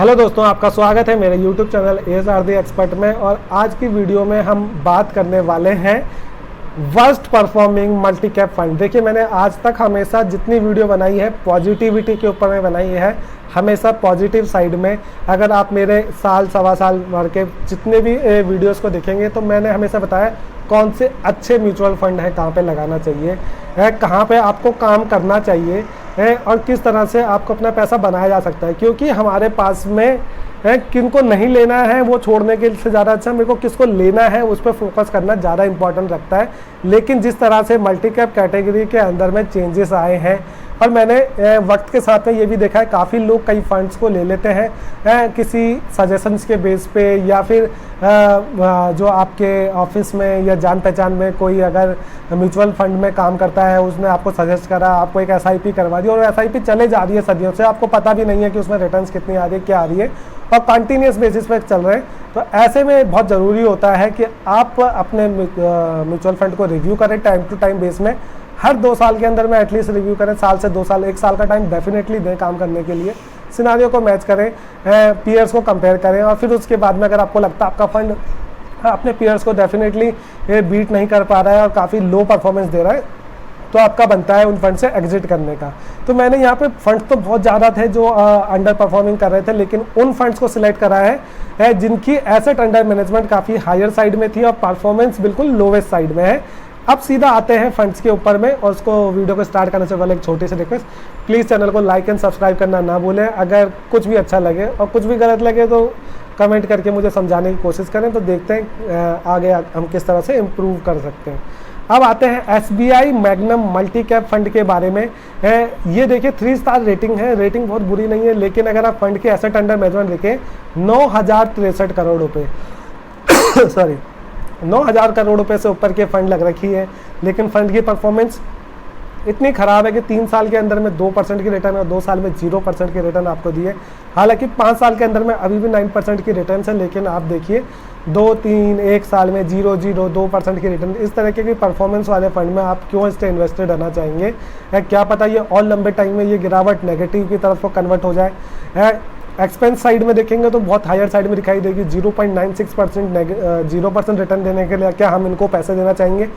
Hello दोस्तों, आपका स्वागत है मेरे YouTube channel ASR the expert में। और आज की वीडियो में हम बात करने वाले हैं worst performing multi cap fund. देखिए, मैंने आज तक हमेशा जितनी वीडियो बनाई है पॉजिटिविटी के ऊपर में बनाई है, हमेशा पॉजिटिव साइड में। अगर आप मेरे साल सवा साल भर के जितने भी वीडियोस को देखेंगे तो मैंने हमेशा बताया कौन से अच्छे म्यूचुअल फंड है, कहाँ पे लगाना चाहिए है, कहाँ पे आपको काम करना चाहिए है और किस तरह से आपको अपना पैसा बनाया जा सकता है। क्योंकि हमारे पास में है किनको नहीं लेना है वो छोड़ने के से ज़्यादा अच्छा मेरे को किसको लेना है उस पर फोकस करना ज़्यादा इंपॉर्टेंट रखता है। लेकिन जिस तरह से मल्टी कैप कैटेगरी के अंदर में चेंजेस आए हैं और मैंने वक्त के साथ में ये भी देखा है, काफ़ी लोग कई फंड्स को ले लेते हैं किसी सजेशंस के बेस पे, या फिर जो आपके ऑफिस में या जान पहचान में कोई अगर म्यूचुअल फंड में काम करता है उसने आपको सजेस्ट करा, आपको एक SIP करवा दी और SIP चले जा रही है सदियों से, आपको पता भी नहीं है कि उसमें रिटर्न्स कितनी आ रही है, क्या आ रही है, और कंटिन्यूस बेसिस पे चल रहे हैं। तो ऐसे में बहुत ज़रूरी होता है कि आप अपने म्यूचुअल फंड को रिव्यू करें टाइम टू टाइम बेस में। हर 2 साल के अंदर में एटलीस्ट रिव्यू करें, साल से 2 साल, 1 साल का टाइम डेफिनेटली दें काम करने के लिए। सिनारियो को मैच करें, पीयर्स को कंपेयर करें और फिर उसके बाद में अगर आपको लगता है आपका फंड अपने पीयर्स को डेफिनेटली बीट नहीं कर पा रहा है और काफ़ी लो परफॉर्मेंस दे रहा है, तो आपका बनता है उन फंड से एग्जिट करने का। तो मैंने यहाँ पे फंड्स तो बहुत ज़्यादा थे जो अंडर परफॉर्मिंग कर रहे थे, लेकिन उन फंड्स को सिलेक्ट करा है जिनकी एसेट अंडर मैनेजमेंट काफ़ी हायर साइड में थी और परफॉर्मेंस बिल्कुल लोवेस्ट साइड में है। अब सीधा आते हैं फंड्स के ऊपर में, और उसको वीडियो को स्टार्ट करने से पहले एक छोटी सी रिक्वेस्ट, प्लीज़ चैनल को लाइक एंड सब्सक्राइब करना ना भूलें। अगर कुछ भी अच्छा लगे और कुछ भी गलत लगे तो कमेंट करके मुझे समझाने की कोशिश करें, तो देखते हैं आगे हम किस तरह से इम्प्रूव कर सकते हैं। अब आते हैं SBI magnum multi cap fund के बारे में। ये देखिए 3 स्टार रेटिंग है, रेटिंग बहुत बुरी नहीं है, लेकिन अगर आप फंड के एसेट अंडर मैनेजमेंट देखें 9,063 करोड़ रुपये सॉरी 9,000 करोड़ रुपए से ऊपर के फंड लग रखी है। लेकिन फंड की परफॉर्मेंस इतनी ख़राब है कि 3 साल के अंदर में 2% की रिटर्न और 2 साल में 0% की रिटर्न आपको दी है। हालांकि 5 साल के अंदर में अभी भी 9% की रिटर्न है, लेकिन आप देखिए 2, 3, 1 साल में 0, 0, 2% की रिटर्न। इस तरह के परफॉर्मेंस वाले फंड में आप क्यों इससे इन्वेस्टेड रहना चाहेंगे? क्या पता ये और लंबे टाइम में ये गिरावट नेगेटिव की तरफ को कन्वर्ट हो जाए। एक्सपेंस साइड में देखेंगे तो बहुत हायर साइड में दिखाई देगी, 0.96% 0% रिटर्न देने के लिए क्या हम इनको पैसे देना चाहेंगे?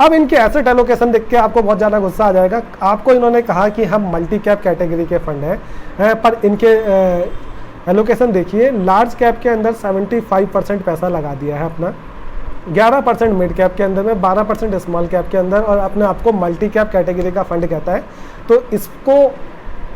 अब इनके एसेट एलोकेशन देख के आपको बहुत ज़्यादा गुस्सा आ जाएगा। आपको इन्होंने कहा कि हम मल्टी कैप कैटेगरी के फंड हैं, पर इनके एलोकेशन देखिए, लार्ज कैप के अंदर 75% पैसा लगा दिया है अपना, 11% मिड कैप के अंदर में, 12% स्मॉल कैप के अंदर, और अपने आपको मल्टी कैप कैटेगरी का फंड कहता है। तो इसको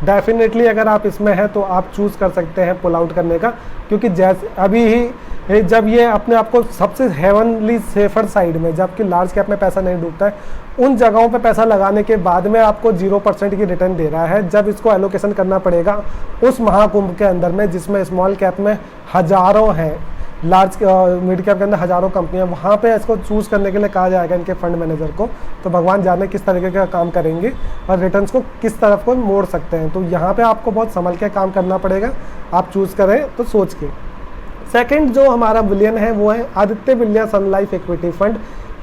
डेफिनेटली अगर आप इसमें हैं तो आप चूज़ कर सकते हैं पुल आउट करने का, क्योंकि जैसे अभी ही जब ये अपने आप को सबसे हेवनली सेफर साइड में, जबकि लार्ज कैप में पैसा नहीं डूबता है, उन जगहों पे पैसा लगाने के बाद में आपको 0% की रिटर्न दे रहा है। जब इसको एलोकेशन करना पड़ेगा उस महाकुंभ के अंदर में जिसमें स्मॉल कैप में हज़ारों हैं, लार्ज मिड कैप के अंदर हज़ारों कंपनियां, वहाँ पे इसको चूज़ करने के लिए कहा जाएगा इनके फंड मैनेजर को। तो भगवान जाने किस तरीके का काम करेंगे और रिटर्न्स को किस तरफ को मोड़ सकते हैं। तो यहाँ पे आपको बहुत संभल के काम करना पड़ेगा, आप चूज़ करें तो सोच के। सेकंड जो हमारा विलियन है वो है Aditya Birla Sun Life equity fund,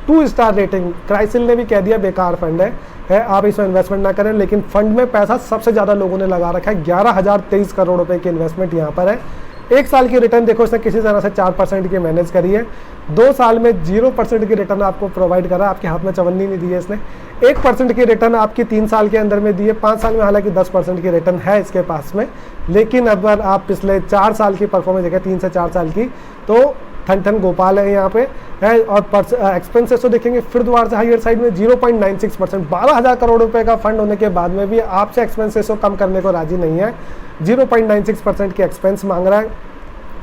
2 star rating. CRISIL ने भी कह दिया बेकार फंड है, आप इसमें इन्वेस्टमेंट ना करें। लेकिन फंड में पैसा सबसे ज़्यादा लोगों ने लगा रखा है, 11,023 करोड़ रुपये की इन्वेस्टमेंट यहाँ पर है। 1 साल की रिटर्न देखो, इसने किसी तरह से 4% की मैनेज करी है। 2 साल में 0% की रिटर्न आपको प्रोवाइड करा, आपके हाथ में चवन्नी नहीं दी है इसने। 1% की रिटर्न आपकी 3 साल के अंदर में दी है। 5 साल में हालांकि 10% की रिटर्न है इसके पास में, लेकिन अगर आप पिछले 4 साल की परफॉर्मेंस देखें, 3 से 4 साल की, तो ठन गोपाल है यहाँ पे है। और एक्सपेंसेस तो देखेंगे फिर दोबारा से हायर साइड में 0.96%, 12,000 करोड़ रुपए का फंड होने के बाद में भी आपसे एक्सपेंसेस को कम करने को राजी नहीं है, 0.96% की एक्सपेंस मांग रहा है।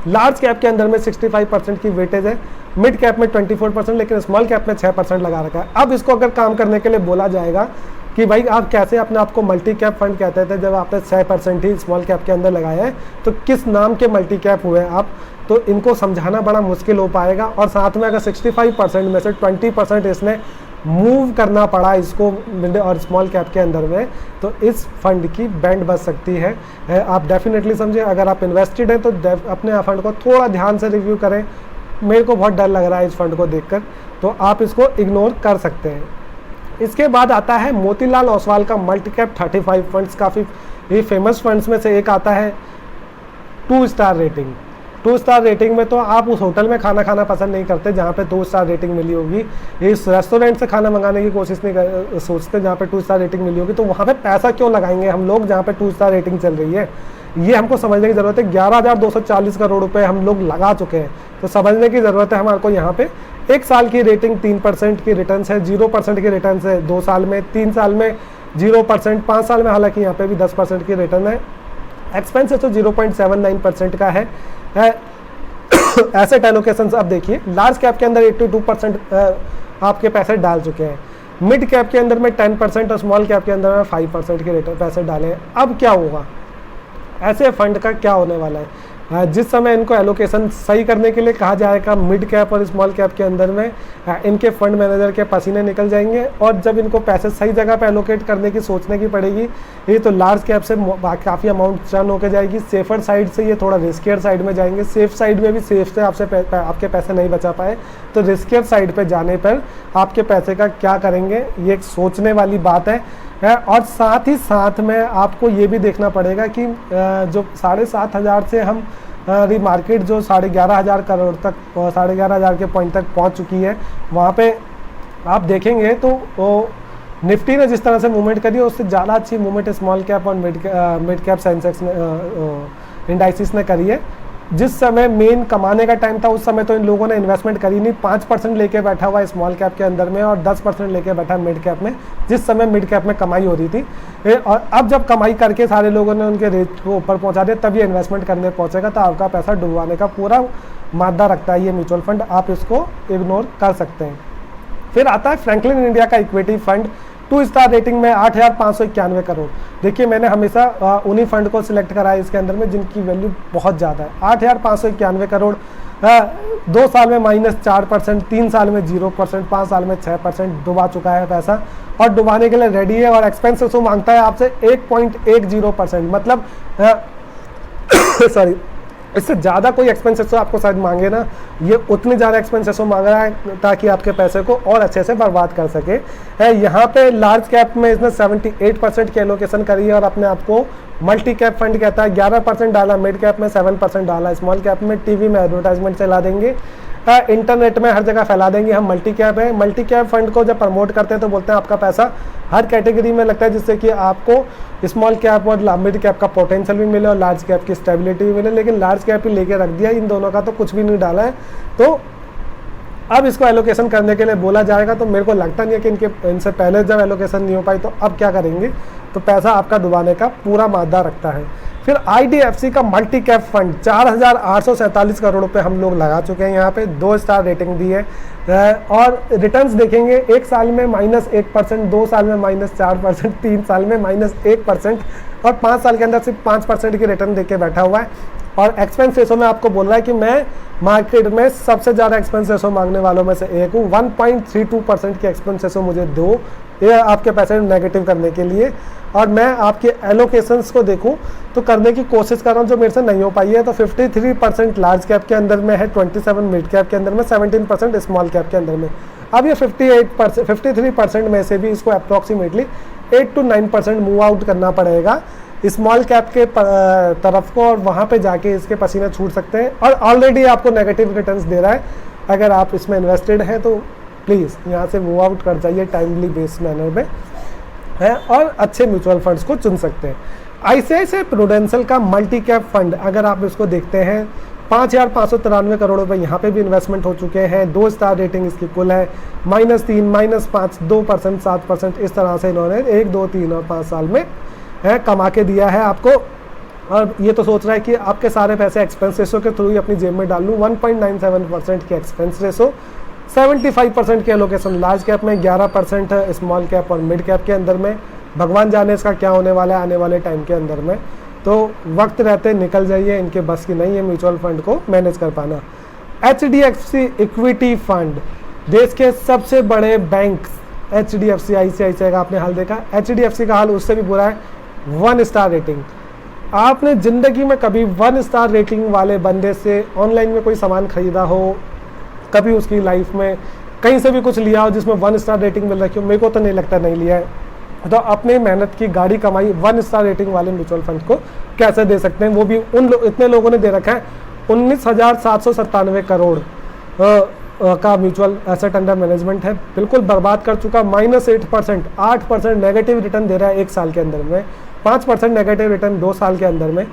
लार्ज कैप के अंदर में 65% की वेटेज है, मिड कैप में 24%, लेकिन स्मॉल कैप में 6% लगा रखा है। अब इसको अगर काम करने के लिए बोला जाएगा कि भाई आप कैसे अपने आप को मल्टी कैप फंड कहते थे जब आपने 6% ही स्मॉल कैप के अंदर लगाया है, तो किस नाम के मल्टी कैप हुए आप? तो इनको समझाना बड़ा मुश्किल हो पाएगा। और साथ में अगर 65% में से 20% इसने मूव करना पड़ा इसको मिड और स्मॉल कैप के अंदर में, तो इस फंड की बैंड बच सकती है। आप डेफिनेटली समझें, अगर आप इन्वेस्टेड हैं तो अपने फंड को थोड़ा ध्यान से रिव्यू करें। मेरे को बहुत डर लग रहा है इस फंड को देखकर, तो आप इसको इग्नोर कर सकते हैं। इसके बाद आता है मोतीलाल ओसवाल का मल्टी कैप 35 फंड्स, काफ़ी फेमस फंड्स में से एक आता है। 2 स्टार रेटिंग। 2 स्टार रेटिंग में तो आप उस होटल में खाना खाना पसंद नहीं करते जहाँ पे 2 स्टार रेटिंग मिली होगी, इस रेस्टोरेंट से खाना मंगाने की कोशिश नहीं सोचते जहाँ पे 2 स्टार रेटिंग मिली होगी। तो वहाँ पे पैसा क्यों लगाएंगे हम लोग जहाँ पे 2 स्टार रेटिंग चल रही है, ये हमको समझने की ज़रूरत है। 11,240 करोड़ रुपए हम लोग लगा चुके हैं, तो समझने की ज़रूरत है हमारे को। यहाँ पे 1 साल की रेटिंग 3% की रिटर्न है, 0% की रिटर्न है 2 साल में, 3 साल में 0%, 5 साल में हालांकि यहाँ पे भी 10% की रिटर्न है। एक्सपेंस तो 0.79% का है। एसेट एलोकेशन अब देखिए, लार्ज कैप के अंदर 82% आपके पैसे डाल चुके हैं, मिड कैप के अंदर में 10% और स्मॉल कैप के अंदर में 5% के रिटर्न पैसे डाले हैं। अब क्या होगा, ऐसे फंड का क्या होने वाला है? जिस समय इनको एलोकेशन सही करने के लिए कहा जाएगा मिड कैप और स्मॉल कैप के अंदर में, इनके फंड मैनेजर के पसीने निकल जाएंगे, और जब इनको पैसे सही जगह पे एलोकेट करने की सोचने की पड़ेगी, ये तो लार्ज कैप से काफ़ी अमाउंट चर्न होकर जाएगी, सेफर साइड से ये थोड़ा रिस्कियर साइड में जाएंगे, सेफ साइड में भी सेफ से आपके पैसे नहीं बचा पाए, तो रिस्कियर साइड पर जाने पर आपके पैसे का क्या करेंगे, ये एक सोचने वाली बात है। और साथ ही साथ में आपको ये भी देखना पड़ेगा कि जो 7,500 से हम मार्केट जो 11,500 करोड़ तक, 11,500 के पॉइंट तक पहुंच चुकी है, वहाँ पे आप देखेंगे तो निफ्टी ने जिस तरह से मूवमेंट करी है उससे ज़्यादा अच्छी मूवमेंट स्मॉल कैप और मिड कैप सेंसेक्स इंडाइसिस ने करी है। जिस समय मेन कमाने का टाइम था उस समय तो इन लोगों ने इन्वेस्टमेंट करी नहीं, 5% लेके बैठा हुआ है स्मॉल कैप के अंदर में और 10% लेके बैठा मिड कैप में, जिस समय मिड कैप में कमाई हो रही थी। और अब जब कमाई करके सारे लोगों ने उनके रेट को ऊपर पहुंचा दिया, तब ये इन्वेस्टमेंट करने पहुंचेगा, तो आपका पैसा डुबवाने का पूरा मादा रखता है ये म्यूचुअल फंड, आप इसको इग्नोर कर सकते हैं। फिर आता है फ्रैंकलिन इंडिया का इक्विटी फंड, 2 स्टार रेटिंग में 8,591 करोड़। देखिए मैंने हमेशा उन्हीं फंड को सिलेक्ट करा है इसके अंदर में जिनकी वैल्यू बहुत ज़्यादा है। 8,591 करोड़, 2 साल में -4%, 3 साल में 0%, 5 साल में 6% डुबा चुका है पैसा, और डुबाने के लिए रेडी है। और एक्सपेंस रेशो मांगता है आपसे 1.10%, मतलब सॉरी, इससे ज़्यादा कोई एक्सपेंसेस आपको शायद मांगे ना, ये उतनी ज़्यादा एक्सपेंसेस मांग रहा है ताकि आपके पैसे को और अच्छे से बर्बाद कर सके। यहाँ पे लार्ज कैप में इसने 78% की एलोकेशन करी है और अपने आप को मल्टी कैप फंड कहता है। 11% डाला मिड कैप में, 7% डाला स्मॉल कैप में, टीवी में एडवर्टाइजमेंट चला देंगे, इंटरनेट में हर जगह फैला देंगे हम मल्टी कैप है। मल्टी कैप फंड को जब प्रमोट करते हैं तो बोलते हैं आपका पैसा हर कैटेगरी में लगता है, जिससे कि आपको स्मॉल कैप और मिड कैप का पोटेंशियल भी मिले और लार्ज कैप की स्टेबिलिटी भी मिले। लेकिन लार्ज कैप ही लेके रख दिया, इन दोनों का तो कुछ भी नहीं डाला है। तो अब इसको एलोकेशन करने के लिए बोला जाएगा, तो मेरे को लगता नहीं है कि इनसे पहले जब एलोकेशन नहीं हो पाई तो अब क्या करेंगे, तो पैसा आपका डुबाने का पूरा मादा रखता है। फिर IDFC का मल्टी कैप फंड 4,847 करोड़ रुपए हम लोग लगा चुके हैं, यहाँ पे 2 स्टार रेटिंग दी है। और रिटर्न्स देखेंगे, 1 साल में -1%, 2 साल में -4%, 3 साल में -1% और 5 साल के अंदर सिर्फ 5% की रिटर्न देके बैठा हुआ है। और एक्सपेंस रेशो में आपको बोल रहा है कि मैं मार्केट में सबसे ज़्यादा एक्सपेंस रेशो मांगने वालों में से एक हूँ, 1.32% की एक्सपेंस रेशो मुझे दो, ये आपके पैसे नेगेटिव करने के लिए। और मैं आपके एलोकेशंस को देखूं तो करने की कोशिश कर रहा हूं जो मेरे से नहीं हो पाई है। तो 53% लार्ज कैप के अंदर में है, 27 मिड कैप के अंदर में, 17% स्मॉल कैप के अंदर में। अब ये 53% में से भी इसको अप्रॉक्सीमेटली 8 to 9% मूव आउट करना पड़ेगा स्मॉल कैप के तरफ को, और वहाँ पे जाके इसके पसीने छूट सकते हैं। और ऑलरेडी आपको नेगेटिव रिटर्न्स दे रहा है, अगर आप इसमें इन्वेस्टेड हैं तो प्लीज़ यहाँ से मूव आउट कर जाइए टाइमली बेस्ड मैनर में है, और अच्छे म्यूचुअल फंड्स को चुन सकते हैं। ICICI प्रूडेंशियल का मल्टी कैप फंड अगर आप इसको देखते हैं, 5,593 करोड़ रुपए यहाँ पे भी इन्वेस्टमेंट हो चुके हैं। 2 स्टार रेटिंग इसकी कुल है, -3, -5, 2%, 7%, इस तरह से इन्होंने 1, 2, 3 और 5 साल में है कमा के दिया है आपको। और ये तो सोच रहा है कि आपके सारे पैसे एक्सपेंस रेशो के थ्रू ही अपनी जेब में डाल लूँ। 1.97% की एक्सपेंस रेशो, 75% की एलोकेशन लार्ज कैप में, 11% स्मॉल कैप और मिड कैप के अंदर में। भगवान जाने इसका क्या होने वाला है आने वाले टाइम के अंदर में, तो वक्त रहते निकल जाइए, इनके बस की नहीं है म्यूचुअल फंड को मैनेज कर पाना। HDFC इक्विटी फंड, देश के सबसे बड़े बैंक HDFC, ICICI का आपने हाल देखा, HDFC का हाल उससे भी बुरा है, 1 स्टार रेटिंग। आपने ज़िंदगी में कभी 1 स्टार रेटिंग वाले बंदे से ऑनलाइन में कोई सामान खरीदा हो, कभी उसकी लाइफ में कहीं से भी कुछ लिया हो जिसमें 1 स्टार रेटिंग मिल रखी हो? मेरे को तो नहीं लगता नहीं लिया है। तो अपनी मेहनत की गाड़ी कमाई 1 स्टार रेटिंग वाले म्यूचुअल फंड को कैसे दे सकते हैं, वो भी इतने लोगों ने दे रखा है 19,797 करोड़ का म्यूचुअल एसेट अंडर मैनेजमेंट है, बिल्कुल बर्बाद कर चुका। -8%, 8% नेगेटिव रिटर्न दे रहा है 1 साल के अंदर में, 5% नेगेटिव रिटर्न 2 साल के अंदर में,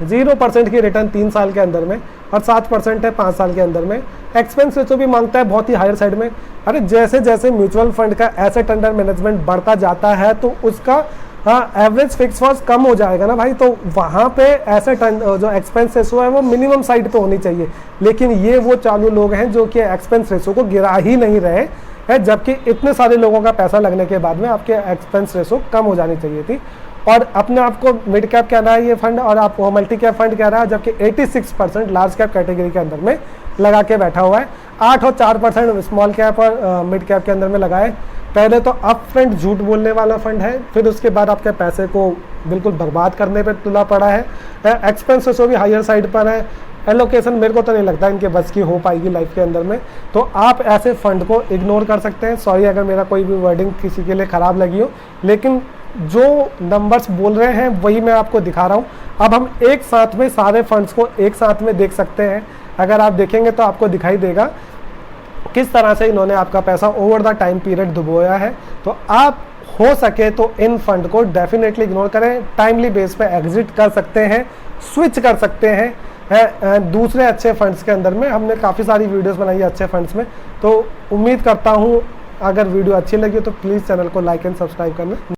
0% की रिटर्न 3 साल के अंदर में और 7% है 5 साल के अंदर में। एक्सपेंस रेशो भी मांगता है बहुत ही हायर साइड में। अरे जैसे जैसे म्यूचुअल फंड का एसेट अंडर मैनेजमेंट बढ़ता जाता है तो उसका एवरेज फिक्स कॉस्ट कम हो जाएगा ना भाई, तो वहाँ पे एसेट जो एक्सपेंस रेशो है वो मिनिमम साइड पे होनी चाहिए। लेकिन ये वो चालू लोग हैं जो कि एक्सपेंस रेशो को गिरा ही नहीं रहे हैं, जबकि इतने सारे लोगों का पैसा लगने के बाद में आपके एक्सपेंस रेशो कम हो जानी चाहिए थी। और अपने आप को मिड कैप कह रहा है ये फंड और आपको मल्टी कैप फंड कह रहा है, जबकि 86% लार्ज कैप कैटेगरी के अंदर में लगा के बैठा हुआ है, 8 और 4% स्मॉल कैप और मिड कैप के अंदर में लगाए। पहले तो अप फ्रंट झूठ बोलने वाला फंड है, फिर उसके बाद आपके पैसे को बिल्कुल बर्बाद करने पे तुला पड़ा है। एक्सपेंस रेशो भी हायर साइड पर है। एलोकेशन मेरे को तो नहीं लगता इनके बस की हो पाएगी लाइफ के अंदर में, तो आप ऐसे फंड को इग्नोर कर सकते हैं। सॉरी अगर मेरा कोई भी वर्डिंग किसी के लिए ख़राब लगी हो, लेकिन जो नंबर्स बोल रहे हैं वही मैं आपको दिखा रहा हूँ। अब हम एक साथ में सारे फंड्स को एक साथ में देख सकते हैं। अगर आप देखेंगे तो आपको दिखाई देगा किस तरह से इन्होंने आपका पैसा ओवर द टाइम पीरियड डुबोया है। तो आप हो सके तो इन फंड को डेफिनेटली इग्नोर करें, टाइमली बेस पे एग्जिट कर सकते हैं, स्विच कर सकते हैं दूसरे अच्छे फंड्स के अंदर में। हमने काफ़ी सारी वीडियोस बनाई है अच्छे फंड्स में, तो उम्मीद करता हूँ अगर वीडियो अच्छी लगी तो प्लीज़ चैनल को लाइक एंड सब्सक्राइब करना।